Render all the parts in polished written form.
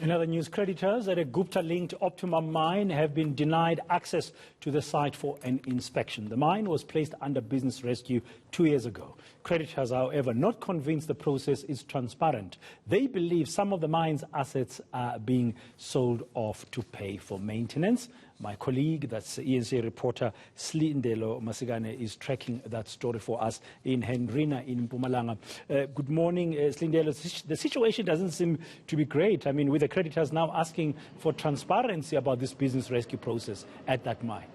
In other news, creditors at a Gupta-linked Optimum mine have been denied access to the site for an inspection. The mine was placed under business rescue 2 years ago. Creditors, however, not convinced the process is transparent. They believe some of the mine's assets are being sold off to pay for maintenance. My colleague, that's ENC reporter Slindelo Masigane, is tracking that story for us in Hendrina in Mpumalanga. Good morning, Slindelo. The situation doesn't seem to be great. I mean, with the creditors now asking for transparency about this business rescue process at that mine.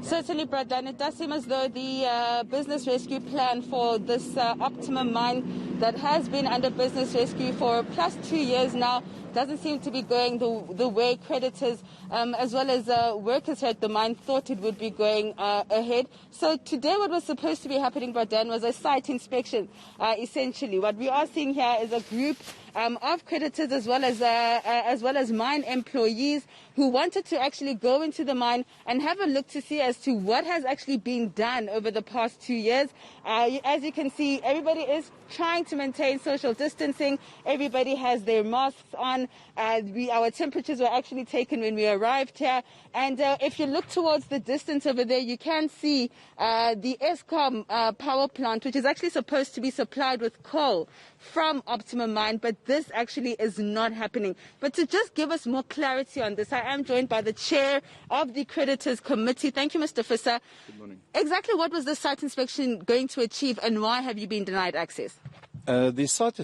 Certainly, Bradan, it does seem as though the business rescue plan for this Optimum mine that has been under business rescue for plus 2 years now doesn't seem to be going the way creditors as well as workers here at the mine thought it would be going ahead. So today what was supposed to be happening, Bradan, was a site inspection, essentially. What we are seeing here is a group of creditors as well as mine employees who wanted to actually go into the mine and have a look to see as to what has actually been done over the past 2 years. As you can see, everybody is trying to maintain social distancing. Everybody has their masks on. Our temperatures were actually taken when we arrived here. And if you look towards the distance over there, you can see the Eskom power plant, which is actually supposed to be supplied with coal from Optimum mine, but this actually is not happening. But to just give us more clarity on this, I am joined by the chair of the Creditors Committee. Thank you, Mr. Fisser. Good morning. Exactly what was the site inspection going to achieve, and why have you been denied access? The site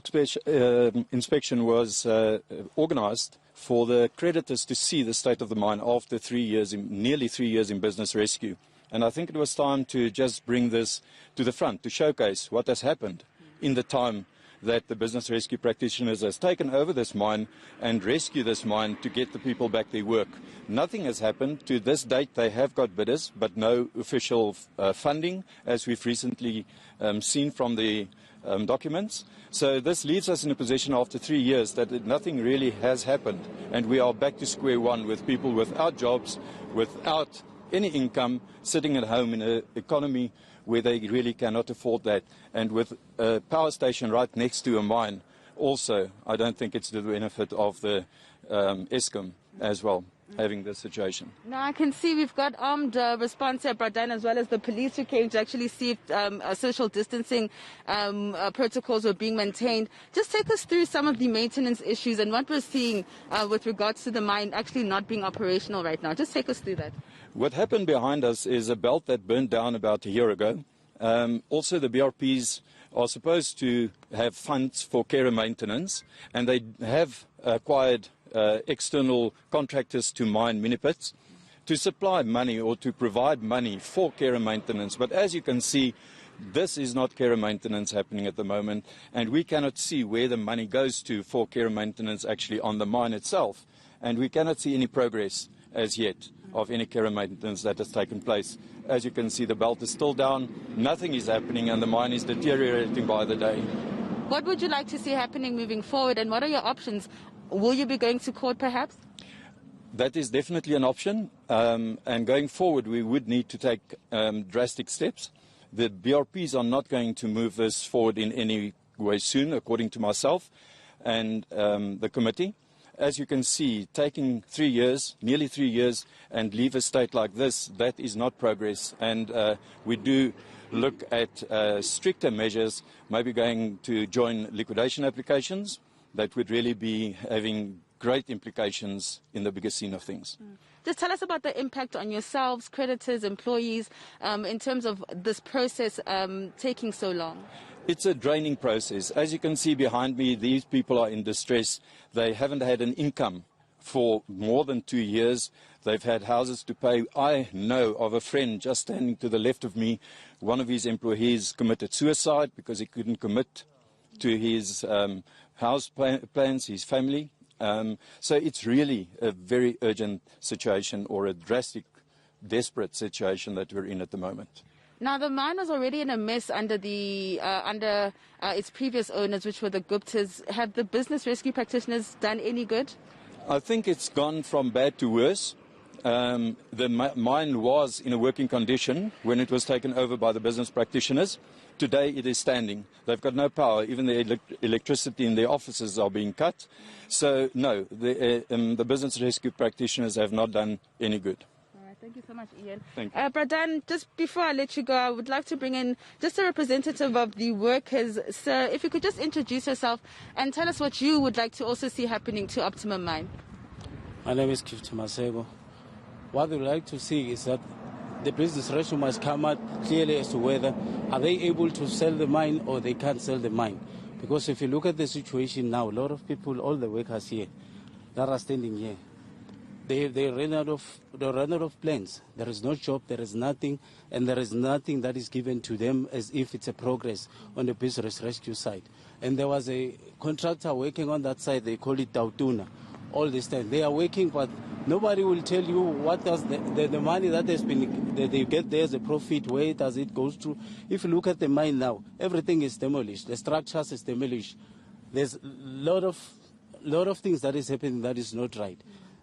inspection was organised for the creditors to see the state of the mine after nearly 3 years in business rescue. And I think it was time to just bring this to the front, to showcase what has happened in the time that the business rescue practitioners has taken over this mine and rescue this mine to get the people back their work. Nothing has happened. To this date, they have got bidders, but no official funding, as we've recently seen from the documents. So this leaves us in a position after 3 years that nothing really has happened. And we are back to square one with people without jobs, without any income, sitting at home in an economy where they really cannot afford that. And with a power station right next to a mine, also, I don't think it's to the benefit of the Eskom as well, having this situation. Now, I can see we've got armed response here, Bradan, as well as the police who came to actually see if social distancing protocols were being maintained. Just take us through some of the maintenance issues and what we're seeing with regards to the mine actually not being operational right now. Just take us through that. What happened behind us is a belt that burned down about a year ago. Also, the BRPs are supposed to have funds for care and maintenance, and they have acquired external contractors to mine mini pits to supply money or to provide money for care and maintenance. But as you can see, this is not care and maintenance happening at the moment, and we cannot see where the money goes to for care and maintenance actually on the mine itself. And we cannot see any progress as yet of any care and maintenance that has taken place. As you can see, the belt is still down, nothing is happening, and the mine is deteriorating by the day. What would you like to see happening moving forward, and what are your options? Will you be going to court perhaps? That is definitely an option, and going forward we would need to take drastic steps. The BRPs are not going to move this forward in any way soon, according to myself and the committee. As you can see, taking 3 years, nearly 3 years, and leave a state like this, that is not progress. And we do look at stricter measures, maybe going to join liquidation applications. That would really be having great implications in the bigger scene of things. Just tell us about the impact on yourselves, creditors, employees, in terms of this process taking so long. It's a draining process. As you can see behind me, these people are in distress. They haven't had an income for more than 2 years. They've had houses to pay. I know of a friend just standing to the left of me. One of his employees committed suicide because he couldn't commit to his house plans, his family. So it's really a very urgent situation, or a drastic, desperate situation that we're in at the moment. Now, the mine was already in a mess under its previous owners, which were the Guptas. Have the business rescue practitioners done any good? I think it's gone from bad to worse. The mine was in a working condition when it was taken over by the business practitioners. Today it is standing. They've got no power. Even the electricity in their offices are being cut. So, no, the business rescue practitioners have not done any good. Thank you so much, Ian. Thank you. Bradan, just before I let you go, I would like to bring in just a representative of the workers. Sir, if you could just introduce yourself and tell us what you would like to also see happening to Optimum Mine. My name is Gupta-linked. What we would like to see is that the business rescue must come out clearly as to whether are they able to sell the mine or they can't sell the mine. Because if you look at the situation now, a lot of people, all the workers here that are standing here, they run out of plans. There is no job, there is nothing, and there is nothing that is given to them as if it's a progress on the business rescue side. And there was a contractor working on that side, they call it Tautuna. All this time they are working, but nobody will tell you what does the money that they get there as a profit, where does it go to. If you look at the mine now, everything is demolished, the structures is demolished. There's a lot of things that is happening that is not right.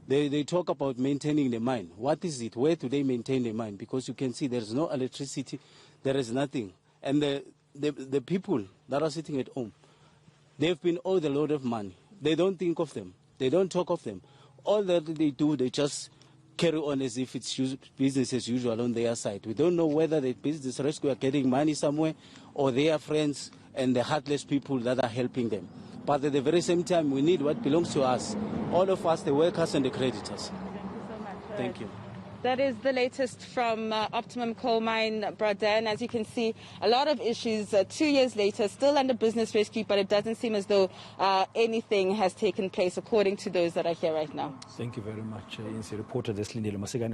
They talk about maintaining the mine. What is it? Where do they maintain the mine? Because you can see there's no electricity, there is nothing. And the people that are sitting at home, they've been owed a lot of money. They don't think of them. They don't talk of them. All that they do, they just carry on as if it's business as usual on their side. We don't know whether the business rescue are getting money somewhere or they are friends and the heartless people that are helping them. But at the very same time, we need what belongs to us, all of us, the workers and the creditors. Thank you so much. Thank you. That is the latest from Optimum Coal Mine, Bradan. As you can see, a lot of issues 2 years later, still under business rescue, but it doesn't seem as though anything has taken place according to those that are here right now. Thank you very much, ANC reporter Deslindile Masigane.